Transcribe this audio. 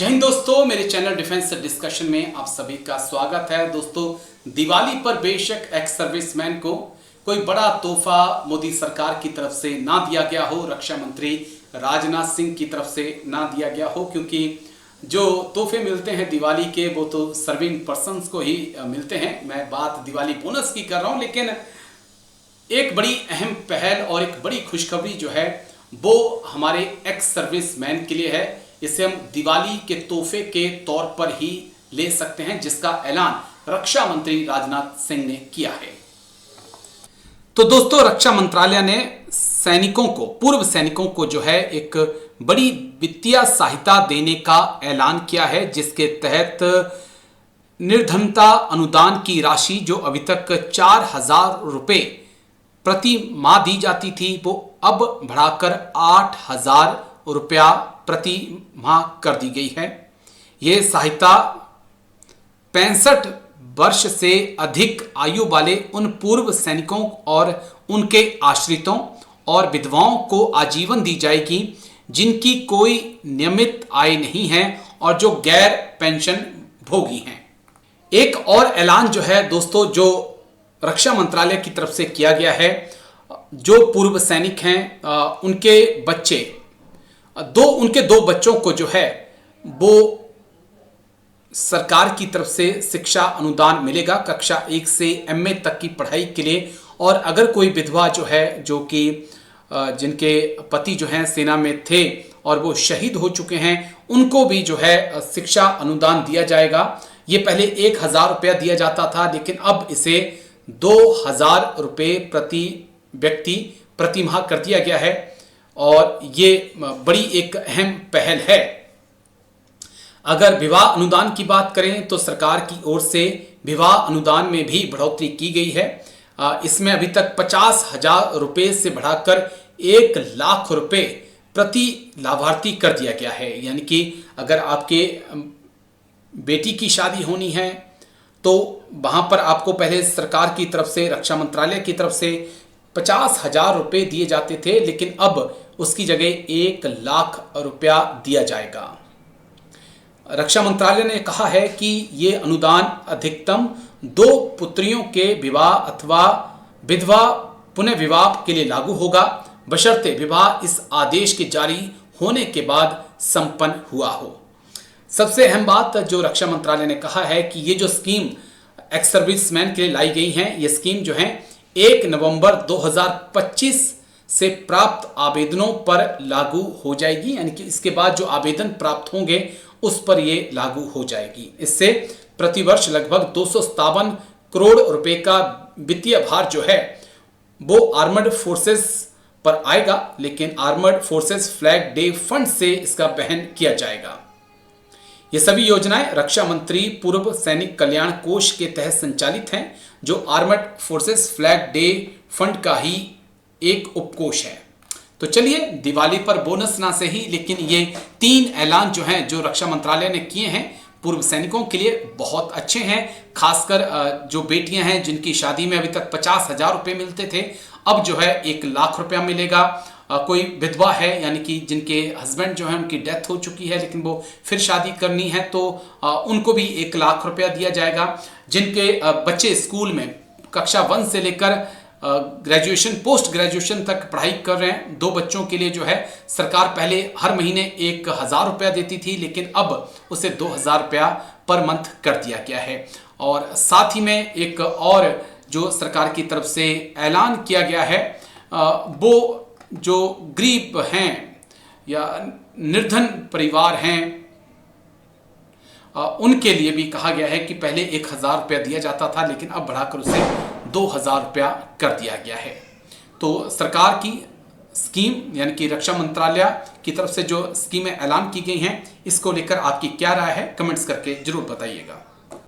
जय हिंद दोस्तों, मेरे चैनल डिफेंस डिस्कशन में आप सभी का स्वागत है। दोस्तों, दिवाली पर बेशक एक्स सर्विसमैन को कोई बड़ा तोहफा मोदी सरकार की तरफ से ना दिया गया हो, रक्षा मंत्री राजनाथ सिंह की तरफ से ना दिया गया हो, क्योंकि जो तोहफे मिलते हैं दिवाली के वो तो सर्विंग पर्सन्स को ही मिलते हैं। मैं बात दिवाली बोनस की कर रहा हूं, लेकिन एक बड़ी अहम पहल और एक बड़ी खुशखबरी जो है वो हमारे एक्स सर्विसमैन के लिए है। इसे हम दिवाली के तोहफे के तौर पर ही ले सकते हैं, जिसका ऐलान रक्षा मंत्री राजनाथ सिंह ने किया है। तो दोस्तों, रक्षा मंत्रालय ने सैनिकों को, पूर्व सैनिकों को जो है एक बड़ी वित्तीय सहायता देने का ऐलान किया है, जिसके तहत निर्धनता अनुदान की राशि जो अभी तक 4,000 रुपए प्रति माह दी जाती थी, वो अब बढ़ाकर 8,000 रुपया प्रति माह कर दी गई है। यह सहायता 65 वर्ष से अधिक आयु वाले उन पूर्व सैनिकों और उनके आश्रितों और विधवाओं को आजीवन दी जाएगी जिनकी कोई नियमित आय नहीं है और जो गैर पेंशन भोगी हैं। एक और ऐलान जो है दोस्तों, जो रक्षा मंत्रालय की तरफ से किया गया है, जो पूर्व सैनिक हैं उनके बच्चे, उनके दो बच्चों को जो है वो सरकार की तरफ से शिक्षा अनुदान मिलेगा कक्षा 1 से MA तक की पढ़ाई के लिए। और अगर कोई विधवा जो है, जो कि जिनके पति जो हैं सेना में थे और वो शहीद हो चुके हैं, उनको भी जो है शिक्षा अनुदान दिया जाएगा। ये पहले 1,000 रुपया दिया जाता था, लेकिन अब इसे 2,000 रुपये प्रति व्यक्ति प्रति माह कर दिया गया है और ये बड़ी एक अहम पहल है। अगर विवाह अनुदान की बात करें तो सरकार की ओर से विवाह अनुदान में भी बढ़ोतरी की गई है। इसमें अभी तक 50,000 रुपये से बढ़ाकर 1,00,000 रुपये प्रति लाभार्थी कर दिया गया है। यानी कि अगर आपके बेटी की शादी होनी है तो वहाँ पर आपको पहले सरकार की तरफ से, रक्षा मंत्रालय की तरफ से 50,000 रुपये दिए जाते थे, लेकिन अब उसकी जगह 1,00,000 रुपया दिया जाएगा। रक्षा मंत्रालय ने कहा है कि ये अनुदान अधिकतम 2 पुत्रियों के विवाह अथवा विधवा पुनः विवाह के लिए लागू होगा, बशर्ते विवाह इस आदेश के जारी होने के बाद संपन्न हुआ हो। सबसे अहम बात जो रक्षा मंत्रालय ने कहा है कि ये जो स्कीम एक्स सर्विसमैन के लिए लाई गई है, ये स्कीम जो है 1 नवंबर 2025 से प्राप्त आवेदनों पर लागू हो जाएगी। यानी कि इसके बाद जो आवेदन प्राप्त होंगे उस पर ये लागू हो जाएगी। इससे प्रतिवर्ष लगभग 257 करोड़ रुपए का वित्तीय भार जो है वो आर्मर्ड फोर्सेस पर आएगा, लेकिन armoured forces flag day fund से इसका वहन किया जाएगा। ये सभी योजनाएं रक्षा मंत्री पूर्व सैनिक कल्याण कोष के तहत संचालित हैं, जो armoured forces flag day fund का ही एक उपकोष है। तो चलिए, दिवाली पर बोनस ना सही, लेकिन ये 3 ऐलान जो हैं, जो रक्षा मंत्रालय ने किए हैं पूर्व सैनिकों के लिए, बहुत अच्छे हैं। खासकर जो बेटियां हैं जिनकी शादी में अभी तक 50,000 रुपये मिलते थे, अब जो है 1,00,000 रुपया मिलेगा। कोई विधवा है, यानी कि जिनके हस्बैंड जो है उनकी डेथ हो चुकी है लेकिन वो फिर शादी करनी है, तो उनको भी 1,00,000 रुपया दिया जाएगा। जिनके बच्चे स्कूल में कक्षा 1 से लेकर ग्रेजुएशन, पोस्ट ग्रेजुएशन तक पढ़ाई कर रहे हैं, 2 बच्चों के लिए जो है सरकार पहले हर महीने 1,000 रुपया देती थी, लेकिन अब उसे 2,000 रुपया पर मंथ कर दिया गया है। और साथ ही में एक और जो सरकार की तरफ से ऐलान किया गया है, वो जो गरीब हैं या निर्धन परिवार हैं, उनके लिए भी कहा गया है कि पहले 1,000 रुपया दिया जाता था, लेकिन अब बढ़ाकर उसे 2,000 रुपया कर दिया गया है। तो सरकार की स्कीम, यानी कि रक्षा मंत्रालय की तरफ से जो स्कीमें ऐलान की गई हैं, इसको लेकर आपकी क्या राय है, कमेंट्स करके जरूर बताइएगा।